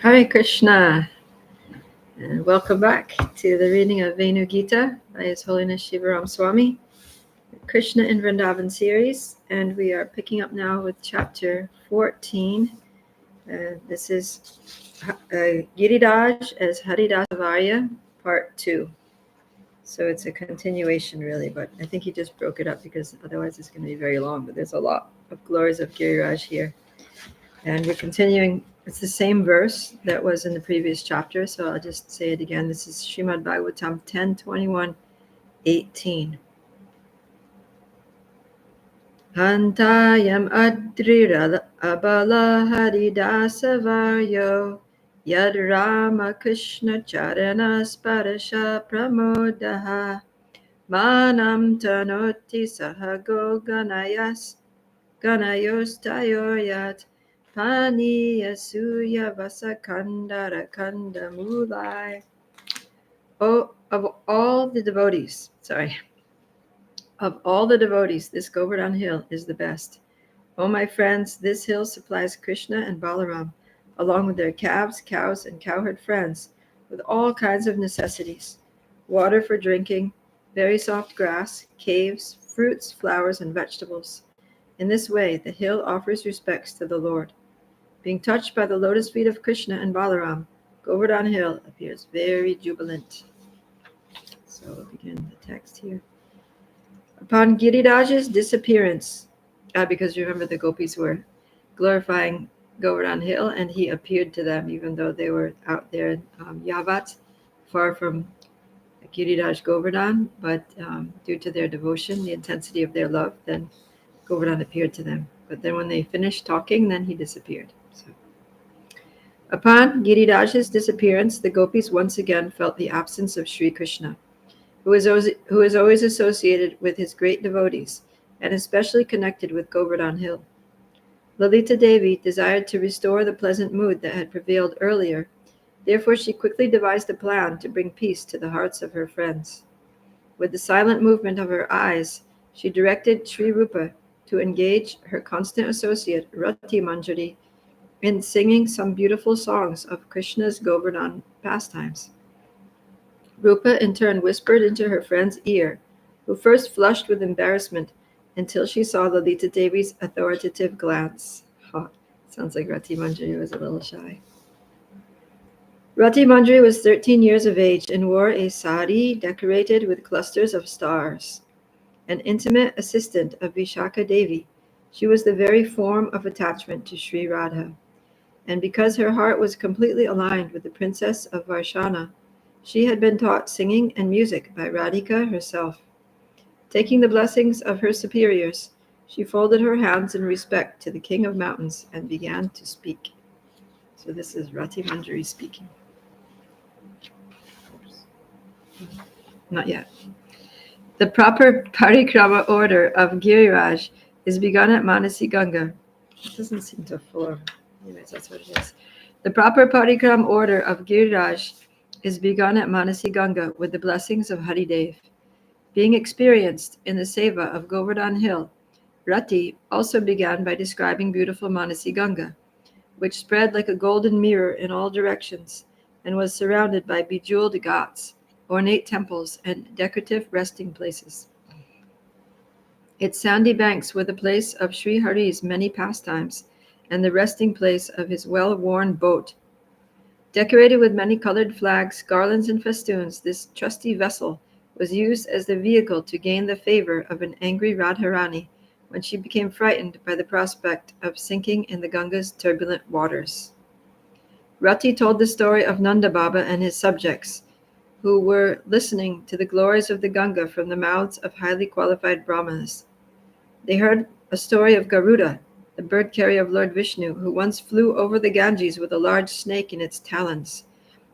Hare Krishna, and welcome back to the reading of Venu Gita by His Holiness Shivaram Swami, Krishna in Vrindavan series, and we are picking up now with chapter 14. This is Giriraja as Hari-dasa-varya, part 2. So it's a continuation, really, but I think he just broke it up because otherwise it's going to be very long. But there's a lot of glories of Giriraj here. And we're continuing, it's the same verse that was in the previous chapter, so I'll just say it again. This is Srimad Bhagavatam 10:21-18. Hantayam adrira abala hari-dasa-varyo yad Rama Krishna charanas parasha pramodaha manam tanoti sahago ganayos tayoryat Pani Yasuya Vasakandara Kanda Mulai. Oh, of all the devotees, this Govardhan hill is the best. Oh, my friends, this hill supplies Krishna and Balaram, along with their calves, cows, and cowherd friends, with all kinds of necessities: water for drinking, very soft grass, caves, fruits, flowers, and vegetables. In this way, the hill offers respects to the Lord. Being touched by the lotus feet of Krishna and Balaram, Govardhan Hill appears very jubilant. So we'll begin the text here. Upon Giriraja's disappearance, because remember the gopis were glorifying Govardhan Hill, and he appeared to them even though they were out there in Yavat, far from Giriraj Govardhan, but due to their devotion, the intensity of their love, then Govardhan appeared to them. But then when they finished talking, then he disappeared. So, upon Giriraja's disappearance, the gopis once again felt the absence of Sri Krishna, who is always associated with his great devotees, and especially connected with Govardhan Hill. Lalita Devi desired to restore the pleasant mood that had prevailed earlier. Therefore, she quickly devised a plan to bring peace to the hearts of her friends. With the silent movement of her eyes, she directed Sri Rupa to engage her constant associate Rati Manjari in singing some beautiful songs of Krishna's Govardhan pastimes. Rupa in turn whispered into her friend's ear, who first flushed with embarrassment until she saw Lalita Devi's authoritative glance. Sounds like Rati Manjari was a little shy. Rati Manjari was 13 years of age and wore a sari decorated with clusters of stars. An intimate assistant of Vishaka Devi, she was the very form of attachment to Sri Radha. And because her heart was completely aligned with the princess of Varshana, she had been taught singing and music by Radhika herself. Taking the blessings of her superiors, she folded her hands in respect to the king of mountains and began to speak. So this is Rati Manjari speaking. Not yet. The proper parikrama order of Giriraj is begun at Manasi Ganga. It doesn't seem to form. Anyways, that's what it is. The proper parikram order of Giriraj is begun at Manasi Ganga with the blessings of Haridev. Being experienced in the seva of Govardhan Hill, Rati also began by describing beautiful Manasi Ganga, which spread like a golden mirror in all directions and was surrounded by bejeweled ghats, ornate temples, and decorative resting places. Its sandy banks were the place of Sri Hari's many pastimes and the resting place of his well-worn boat. Decorated with many colored flags, garlands, and festoons, this trusty vessel was used as the vehicle to gain the favor of an angry Radharani when she became frightened by the prospect of sinking in the Ganga's turbulent waters. Rati told the story of Nanda Baba and his subjects, who were listening to the glories of the Ganga from the mouths of highly qualified Brahmanas. They heard a story of Garuda, the bird carrier of Lord Vishnu, who once flew over the Ganges with a large snake in its talons.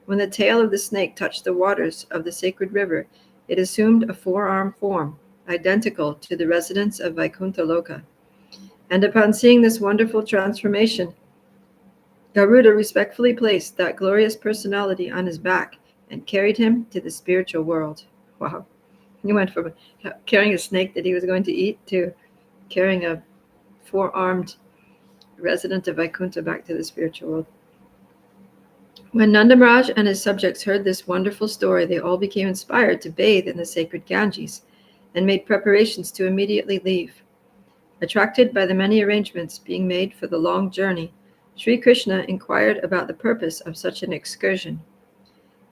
When the tail of the snake touched the waters of the sacred river, it assumed a four-armed form, identical to the residents of Vaikuntha Loka. And upon seeing this wonderful transformation, Garuda respectfully placed that glorious personality on his back and carried him to the spiritual world. Wow. He went from carrying a snake that he was going to eat to carrying a four-armed resident of Vaikuntha back to the spiritual world. When Nanda Maharaj and his subjects heard this wonderful story, they all became inspired to bathe in the sacred Ganges and made preparations to immediately leave. Attracted by the many arrangements being made for the long journey, Sri Krishna inquired about the purpose of such an excursion.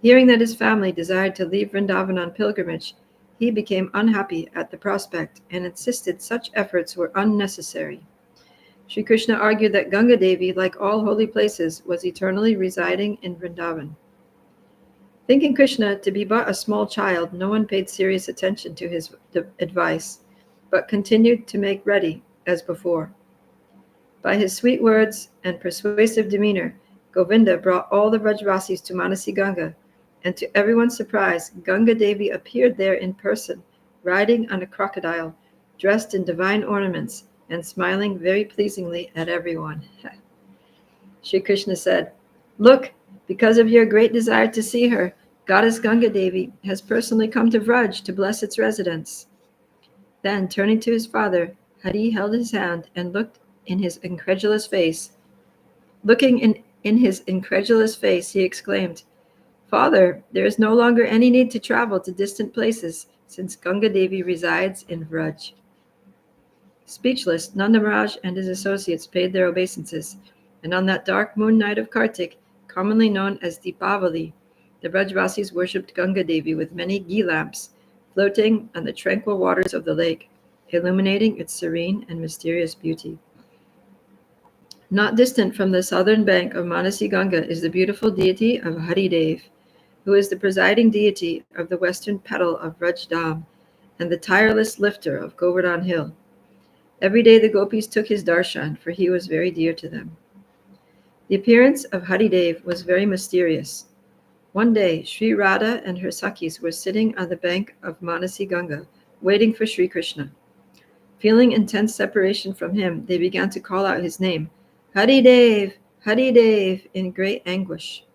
Hearing that his family desired to leave Vrindavan on pilgrimage, he became unhappy at the prospect and insisted such efforts were unnecessary. Sri Krishna argued that Ganga Devi, like all holy places, was eternally residing in Vrindavan. Thinking Krishna to be but a small child, no one paid serious attention to his advice, but continued to make ready as before. By his sweet words and persuasive demeanor, Govinda brought all the Vrajvasis to Manasi Ganga, and to everyone's surprise, Ganga Devi appeared there in person, riding on a crocodile, dressed in divine ornaments, and smiling very pleasingly at everyone. Sri Krishna said, "Look, because of your great desire to see her, Goddess Ganga Devi has personally come to Vraj to bless its residents." Then, turning to his father, Hari held his hand and looked in his incredulous face. Looking in his incredulous face, he exclaimed, "Father, there is no longer any need to travel to distant places, since Ganga Devi resides in Vraj." Speechless, Nanda Maharaj and his associates paid their obeisances, and on that dark moon night of Kartik, commonly known as Deepavali, the Vrajvasis worshipped Ganga Devi with many ghee lamps floating on the tranquil waters of the lake, illuminating its serene and mysterious beauty. Not distant from the southern bank of Manasi Ganga is the beautiful deity of Hari-Dev, who is the presiding deity of the western petal of Vraj Dham and the tireless lifter of Govardhan Hill. Every day the gopis took his darshan, for he was very dear to them. The appearance of Hari-Dev was very mysterious. One day, Sri Radha and her Sakhis were sitting on the bank of Manasi Ganga, waiting for Sri Krishna. Feeling intense separation from him, they began to call out his name, "Hari-Dev, Hari-Dev," in great anguish.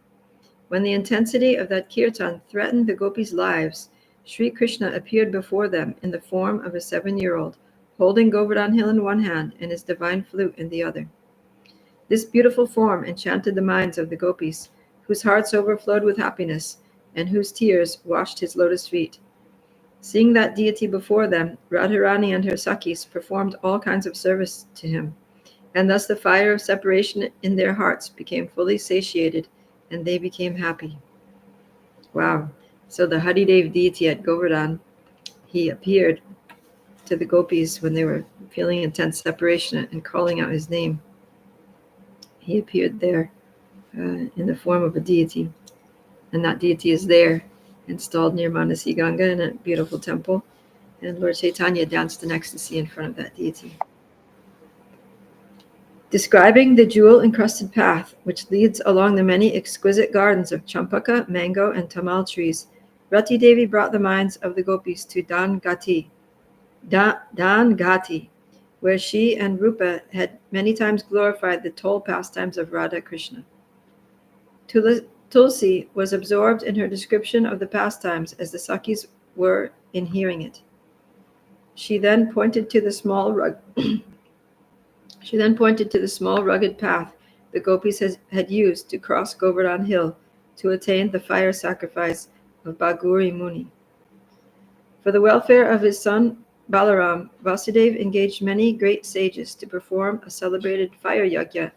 When the intensity of that kirtan threatened the gopis' lives, Sri Krishna appeared before them in the form of a 7-year-old, holding Govardhan Hill in one hand and his divine flute in the other. This beautiful form enchanted the minds of the gopis, whose hearts overflowed with happiness, and whose tears washed his lotus feet. Seeing that deity before them, Radharani and her Sakhis performed all kinds of service to him, and thus the fire of separation in their hearts became fully satiated, and they became happy. Wow. So the Hari-Dev deity at Govardhan, he appeared to the gopis when they were feeling intense separation and calling out his name. He appeared there in the form of a deity, and that deity is there, installed near Manasi Ganga in a beautiful temple, and Lord Chaitanya danced in ecstasy in front of that deity. Describing the jewel-encrusted path which leads along the many exquisite gardens of champaka, mango, and tamal trees, Rati Devi brought the minds of the gopis to Dan Gati, where she and Rupa had many times glorified the toll pastimes of Radha Krishna. Tulsi was absorbed in her description of the pastimes as the Sakhis were in hearing it. She then pointed to the small rugged path the gopis had used to cross Govardhan Hill to attain the fire sacrifice of Bhaguri Muni. For the welfare of his son Balaram, Vasudeva engaged many great sages to perform a celebrated fire yajna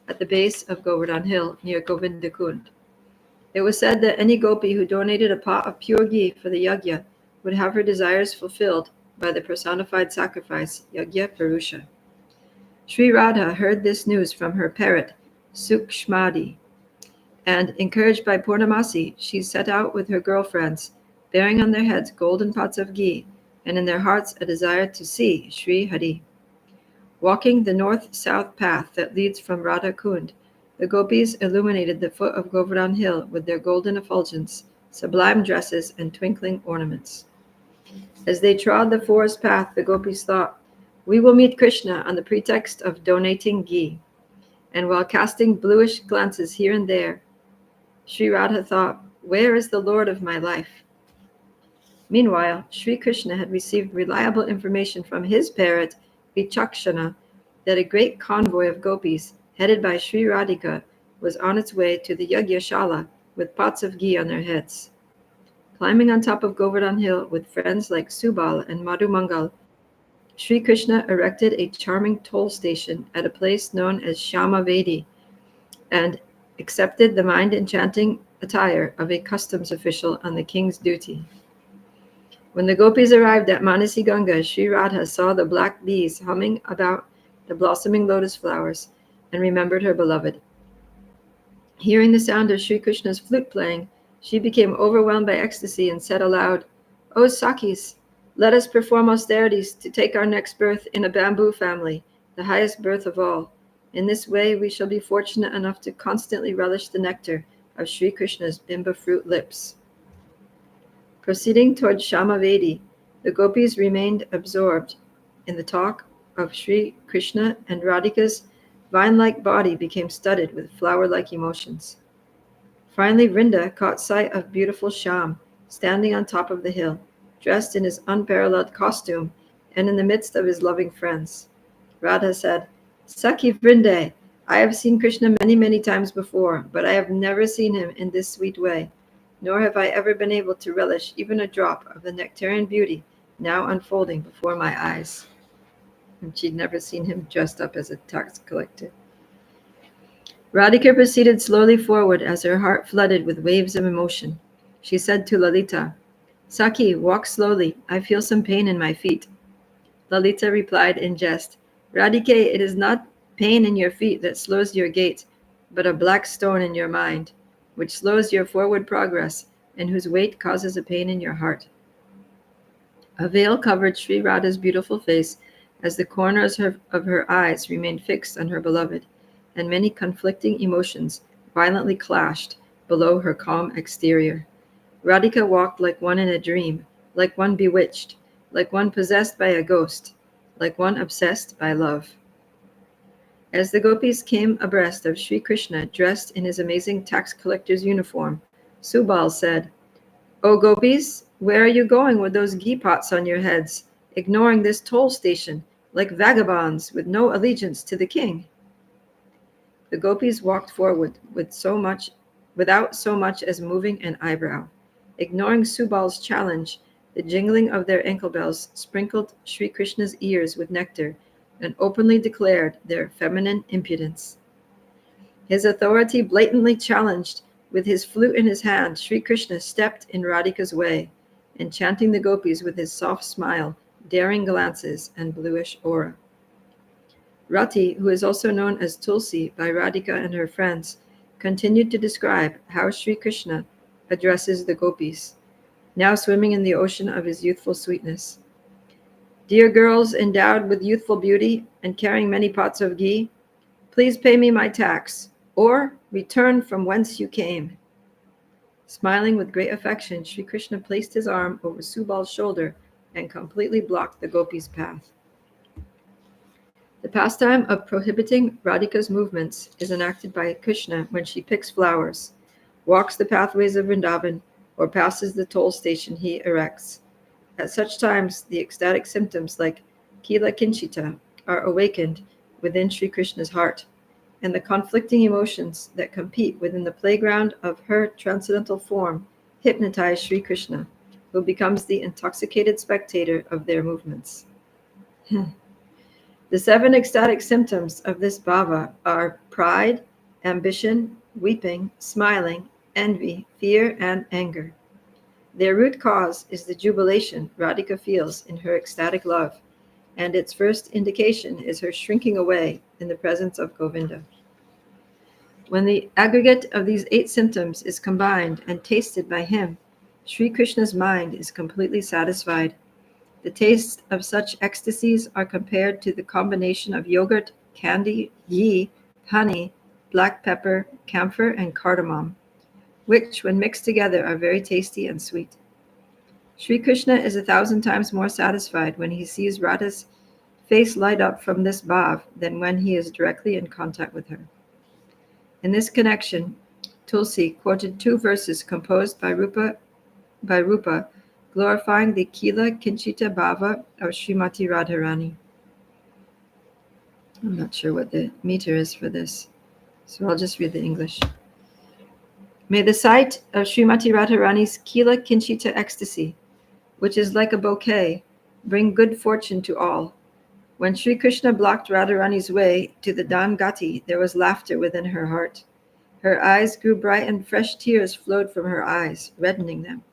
at the base of Govardhan Hill near Govinda Kund. It was said that any gopi who donated a pot of pure ghee for the yajna would have her desires fulfilled by the personified sacrifice, Yajna Purusha. Sri Radha heard this news from her parrot, Sukshmadi, and, encouraged by Purnamasi, she set out with her girlfriends, bearing on their heads golden pots of ghee, and in their hearts a desire to see Sri Hari. Walking the north-south path that leads from Radha Kund, the gopis illuminated the foot of Govardhan Hill with their golden effulgence, sublime dresses, and twinkling ornaments. As they trod the forest path, the gopis thought, "We will meet Krishna on the pretext of donating ghee." And while casting bluish glances here and there, Sri Radha thought, "Where is the Lord of my life?" Meanwhile, Sri Krishna had received reliable information from his parrot, Vichakshana, that a great convoy of gopis, headed by Sri Radhika, was on its way to the Yagyashala with pots of ghee on their heads. Climbing on top of Govardhan Hill with friends like Subal and Madhu Mangal, Sri Krishna erected a charming toll station at a place known as Shamavedi and accepted the mind-enchanting attire of a customs official on the king's duty. When the gopis arrived at Manasi Ganga, Sri Radha saw the black bees humming about the blossoming lotus flowers and remembered her beloved. Hearing the sound of Sri Krishna's flute playing, she became overwhelmed by ecstasy and said aloud, "O Sakhis, let us perform austerities to take our next birth in a bamboo family, the highest birth of all. In this way we shall be fortunate enough to constantly relish the nectar of Sri Krishna's bimba fruit lips." Proceeding towards Shamavedi, the gopis remained absorbed in the talk of Sri Krishna, and Radhika's vine-like body became studded with flower-like emotions. Finally, Vrinda caught sight of beautiful Shyam standing on top of the hill, dressed in his unparalleled costume and in the midst of his loving friends. Radha said, "Sakhi Vrinde, I have seen Krishna many, many times before, but I have never seen him in this sweet way, nor have I ever been able to relish even a drop of the nectarian beauty now unfolding before my eyes." And she'd never seen him dressed up as a tax collector. Radhika proceeded slowly forward as her heart flooded with waves of emotion. She said to Lalita, "Sakhi, walk slowly. I feel some pain in my feet." Lalita replied in jest, "Radhike, it is not pain in your feet that slows your gait, but a black stone in your mind, which slows your forward progress and whose weight causes a pain in your heart." A veil covered Sri Radha's beautiful face as the corners of her eyes remained fixed on her beloved, and many conflicting emotions violently clashed below her calm exterior. Radhika walked like one in a dream, like one bewitched, like one possessed by a ghost, like one obsessed by love. As the gopis came abreast of Sri Krishna dressed in his amazing tax collector's uniform, Subal said, "O gopis, where are you going with those ghee pots on your heads, ignoring this toll station, like vagabonds with no allegiance to the king?" The gopis walked forward without so much as moving an eyebrow. Ignoring Subal's challenge, the jingling of their ankle bells sprinkled Sri Krishna's ears with nectar and openly declared their feminine impudence. His authority blatantly challenged, with his flute in his hand, Sri Krishna stepped in Radhika's way, enchanting the gopis with his soft smile, daring glances, and bluish aura. Rati, who is also known as Tulsi by Radhika and her friends, continued to describe how Sri Krishna addresses the gopis, now swimming in the ocean of his youthful sweetness. "Dear girls endowed with youthful beauty and carrying many pots of ghee, please pay me my tax, or return from whence you came." Smiling with great affection, Sri Krishna placed his arm over Subal's shoulder and completely blocked the gopis' path. The pastime of prohibiting Radhika's movements is enacted by Krishna when she picks flowers, walks the pathways of Vrindavan, or passes the toll station he erects. At such times, the ecstatic symptoms like Kila Kinchita are awakened within Sri Krishna's heart, and the conflicting emotions that compete within the playground of her transcendental form hypnotize Sri Krishna, who becomes the intoxicated spectator of their movements. The 7 ecstatic symptoms of this bhava are pride, ambition, weeping, smiling, envy, fear, and anger. Their root cause is the jubilation Radhika feels in her ecstatic love, and its first indication is her shrinking away in the presence of Govinda. When the aggregate of these 8 symptoms is combined and tasted by him, Sri Krishna's mind is completely satisfied. The tastes of such ecstasies are compared to the combination of yogurt, candy, ghee, honey, black pepper, camphor, and cardamom, which, when mixed together, are very tasty and sweet. Sri Krishna is 1,000 times more satisfied when he sees Radha's face light up from this bhav than when he is directly in contact with her. In this connection, Tulsi quoted 2 verses composed by Rupa, glorifying the Kila Kinchita Bhava of Srimati Radharani. I'm not sure what the meter is for this. So I'll just read the English. May the sight of Srimati Radharani's Kila Kinchita ecstasy, which is like a bouquet, bring good fortune to all. When Sri Krishna blocked Radharani's way to the Dangati, there was laughter within her heart. Her eyes grew bright and fresh tears flowed from her eyes, reddening them.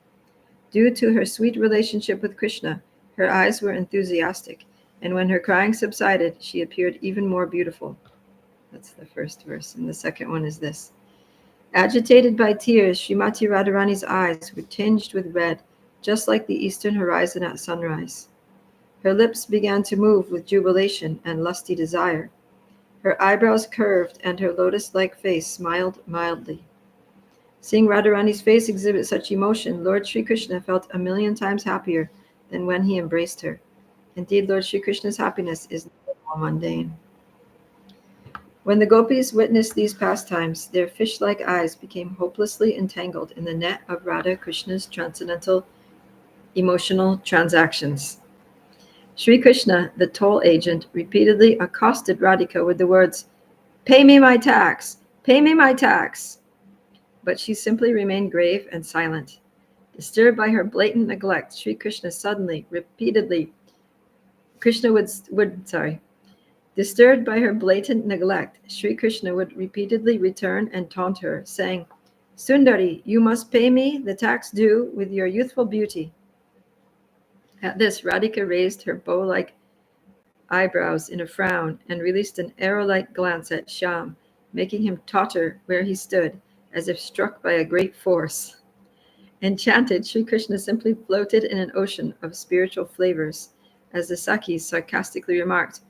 Due to her sweet relationship with Krishna, her eyes were enthusiastic, and when her crying subsided, she appeared even more beautiful. That's the first verse, and the second one is this. Agitated by tears, Srimati Radharani's eyes were tinged with red, just like the eastern horizon at sunrise. Her lips began to move with jubilation and lusty desire. Her eyebrows curved, and her lotus-like face smiled mildly. Seeing Radharani's face exhibit such emotion, Lord Sri Krishna felt a million times happier than when he embraced her. Indeed, Lord Sri Krishna's happiness is not mundane. When the gopis witnessed these pastimes, their fish-like eyes became hopelessly entangled in the net of Radha Krishna's transcendental emotional transactions. Sri Krishna, the toll agent, repeatedly accosted Radhika with the words, "Pay me my tax! Pay me my tax!" But she simply remained grave and silent. Disturbed by her blatant neglect, Sri Krishna Disturbed by her blatant neglect, Sri Krishna would repeatedly return and taunt her, saying, "Sundari, you must pay me the tax due with your youthful beauty." At this, Radhika raised her bow-like eyebrows in a frown and released an arrow-like glance at Shyam, making him totter where he stood, as if struck by a great force. Enchanted, Sri Krishna simply floated in an ocean of spiritual flavors, as the Sakhis sarcastically remarked,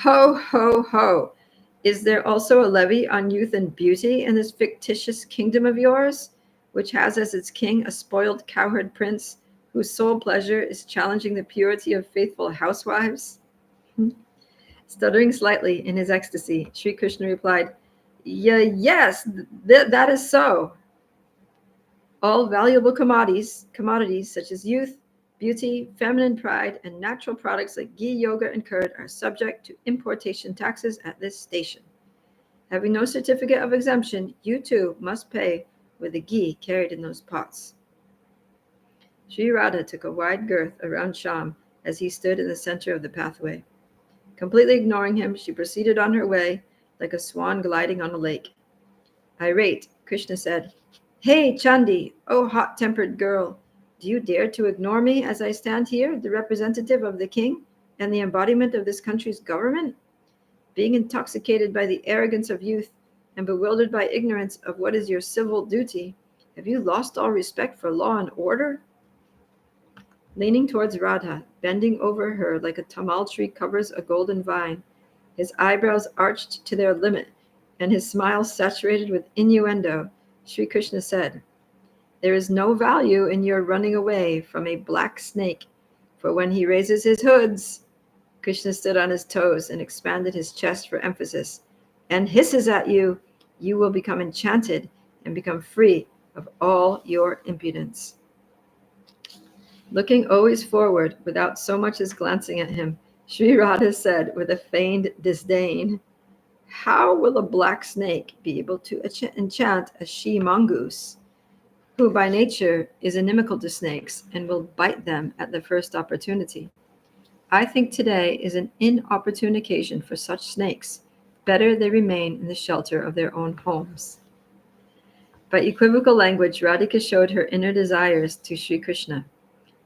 "Ho, ho, ho! Is there also a levy on youth and beauty in this fictitious kingdom of yours, which has as its king a spoiled cowherd prince whose sole pleasure is challenging the purity of faithful housewives?" Stuttering slightly in his ecstasy, Sri Krishna replied, Yes, that is so. All valuable commodities such as youth, beauty, feminine pride, and natural products like ghee, yogurt, and curd are subject to importation taxes at this station. Having no certificate of exemption, you too must pay with the ghee carried in those pots. Sri Radha took a wide girth around Shyam as he stood in the center of the pathway. Completely ignoring him, she proceeded on her way like a swan gliding on a lake. Irate, Krishna said, "Hey, Chandi, oh hot-tempered girl, do you dare to ignore me as I stand here, the representative of the king and the embodiment of this country's government? Being intoxicated by the arrogance of youth and bewildered by ignorance of what is your civil duty, have you lost all respect for law and order?" Leaning towards Radha, bending over her like a tamal tree covers a golden vine, his eyebrows arched to their limit and his smile saturated with innuendo, Sri Krishna said, "There is no value in your running away from a black snake, for when he raises his hoods," Krishna stood on his toes and expanded his chest for emphasis, "and hisses at you, you will become enchanted and become free of all your impudence." Looking always forward without so much as glancing at him, Sri Radha said with a feigned disdain, "How will a black snake be able to enchant a she-mongoose, who by nature is inimical to snakes and will bite them at the first opportunity? I think today is an inopportune occasion for such snakes. Better they remain in the shelter of their own homes." By equivocal language, Radhika showed her inner desires to Sri Krishna.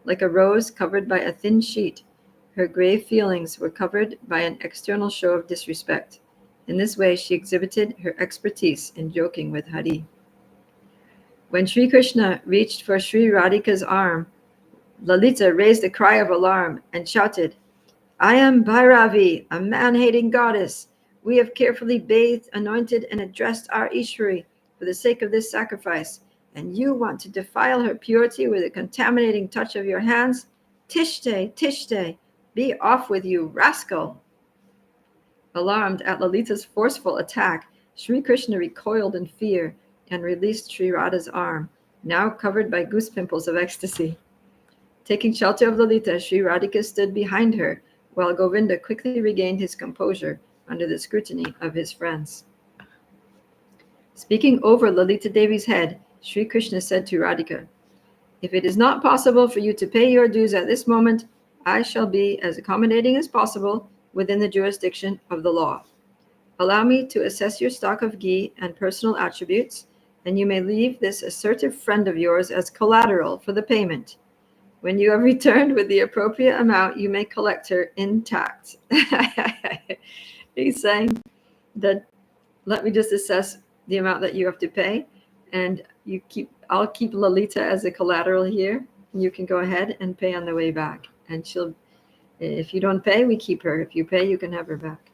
Like a rose covered by a thin sheet, her grave feelings were covered by an external show of disrespect. In this way, she exhibited her expertise in joking with Hari. When Sri Krishna reached for Sri Radhika's arm, Lalita raised a cry of alarm and shouted, "I am Bhairavi, a man-hating goddess. We have carefully bathed, anointed, and addressed our Ishwari for the sake of this sacrifice, and you want to defile her purity with a contaminating touch of your hands? Tishtay, tishtay, be off with you, rascal!" Alarmed at Lalita's forceful attack, Sri Krishna recoiled in fear and released Sri Radha's arm, now covered by goose pimples of ecstasy. Taking shelter of Lalita, Sri Radhika stood behind her, while Govinda quickly regained his composure under the scrutiny of his friends. Speaking over Lalita Devi's head, Sri Krishna said to Radhika, "If it is not possible for you to pay your dues at this moment, I shall be as accommodating as possible within the jurisdiction of the law. Allow me to assess your stock of ghee and personal attributes, and you may leave this assertive friend of yours as collateral for the payment. When you have returned with the appropriate amount, you may collect her intact." He's saying that let me just assess the amount that you have to pay, and I'll keep Lalita as a collateral here. You can go ahead and pay on the way back, and if you don't pay, we keep her. If you pay, you can have her back.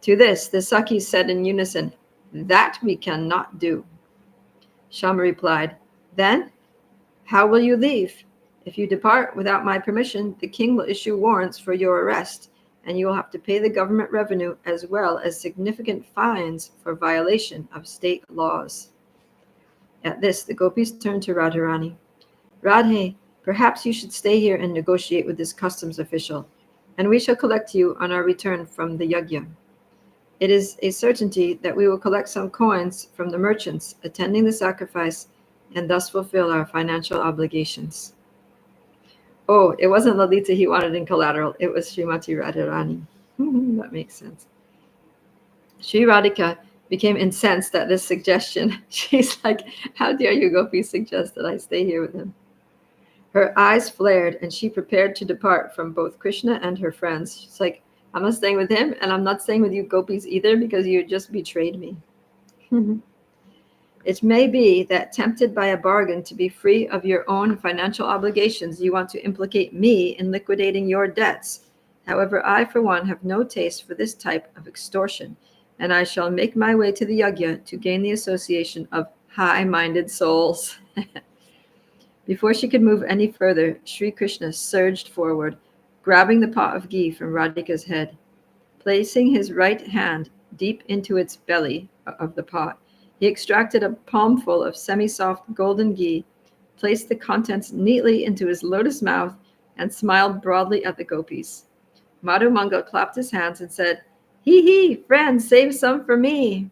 To this, the Sakis said in unison, "That we cannot do." Shama replied, "Then how will you leave? If you depart without my permission, the king will issue warrants for your arrest, and you will have to pay the government revenue as well as significant fines for violation of state laws." At this, the gopis turned to Radharani. "Radhe, perhaps you should stay here and negotiate with this customs official, and we shall collect you on our return from the yajna. It is a certainty that we will collect some coins from the merchants attending the sacrifice and thus fulfill our financial obligations." Oh, it wasn't Lalita he wanted in collateral. It was Srimati Radharani. That makes sense. Sri Radhika became incensed at this suggestion. She's like, "How dare you, Gopi, suggest that I stay here with him?" Her eyes flared, and she prepared to depart from both Krishna and her friends. She's like, "I'm not staying with him, and I'm not staying with you gopis either, because you just betrayed me." It may be that, tempted by a bargain to be free of your own financial obligations, you want to implicate me in liquidating your debts. However, I, for one, have no taste for this type of extortion, and I shall make my way to the yajna to gain the association of high-minded souls. Before she could move any further, Sri Krishna surged forward, grabbing the pot of ghee from Radhika's head. Placing his right hand deep into its belly of the pot, he extracted a palmful of semi-soft golden ghee, placed the contents neatly into his lotus mouth, and smiled broadly at the gopis. Madhu Mangal clapped his hands and said, "Hee hee, friend, save some for me."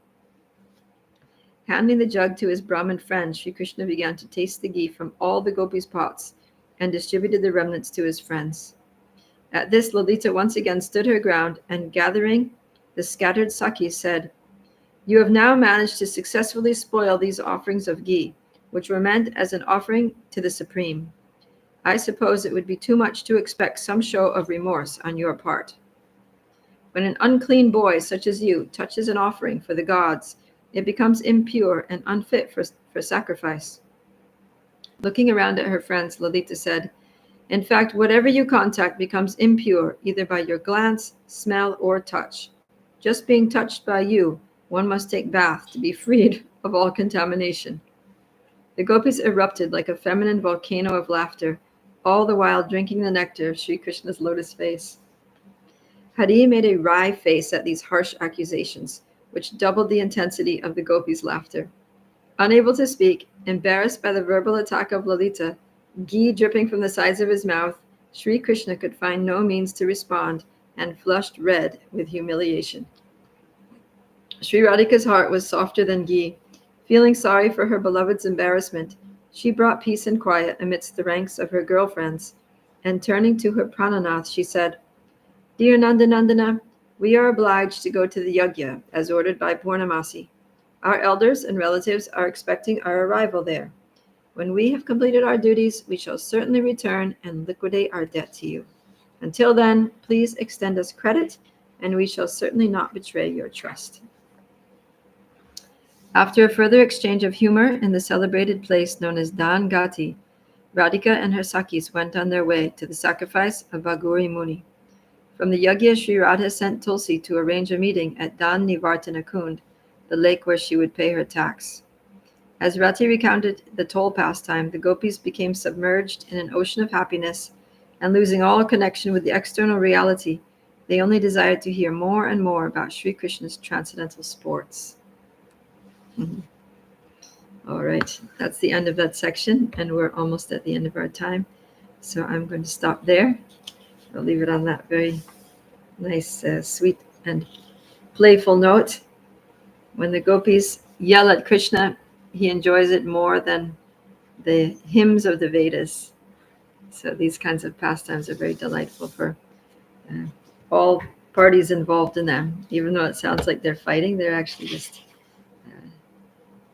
Handing the jug to his Brahmin friend, Sri Krishna began to taste the ghee from all the gopis' pots and distributed the remnants to his friends. At this, Lalita once again stood her ground and, gathering the scattered sakis, said, "You have now managed to successfully spoil these offerings of ghee, which were meant as an offering to the Supreme. I suppose it would be too much to expect some show of remorse on your part. When an unclean boy such as you touches an offering for the gods, it becomes impure and unfit for sacrifice." Looking around at her friends, Lalita said, "In fact, whatever you contact becomes impure, either by your glance, smell, or touch. Just being touched by you, one must take bath to be freed of all contamination." The gopis erupted like a feminine volcano of laughter, all the while drinking the nectar of Sri Krishna's lotus face. Hari made a wry face at these harsh accusations, which doubled the intensity of the gopis' laughter. Unable to speak, embarrassed by the verbal attack of Lalita, ghee dripping from the sides of his mouth, Sri Krishna could find no means to respond and flushed red with humiliation. Sri Radhika's heart was softer than ghee. Feeling sorry for her beloved's embarrassment, she brought peace and quiet amidst the ranks of her girlfriends, and turning to her Prananath, she said, "Dear Nandanandana, we are obliged to go to the yajna as ordered by Purnamasi. Our elders and relatives are expecting our arrival there. When we have completed our duties, we shall certainly return and liquidate our debt to you. Until then, please extend us credit, and we shall certainly not betray your trust." After a further exchange of humor in the celebrated place known as Dan Gati, Radhika and her Sakis went on their way to the sacrifice of Bhaguri Muni. From the yajna, Sri Radha sent Tulsi to arrange a meeting at Dan Nivartana Kund, the lake where she would pay her tax. As Rati recounted the toll pastime, the gopis became submerged in an ocean of happiness, and losing all connection with the external reality, they only desired to hear more and more about Sri Krishna's transcendental sports. All right, that's the end of that section, and we're almost at the end of our time. So I'm going to stop there. I'll leave it on that very nice, sweet, and playful note. When the gopis yell at Krishna, he enjoys it more than the hymns of the Vedas. So these kinds of pastimes are very delightful for all parties involved in them. Even though it sounds like they're fighting, they're actually just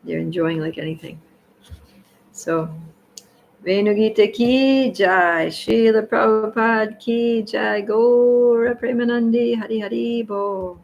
they're enjoying like anything. So Venugita ki jai, Srila Prabhupada ki jai, Gaura Premanandi Hari Hari Bo.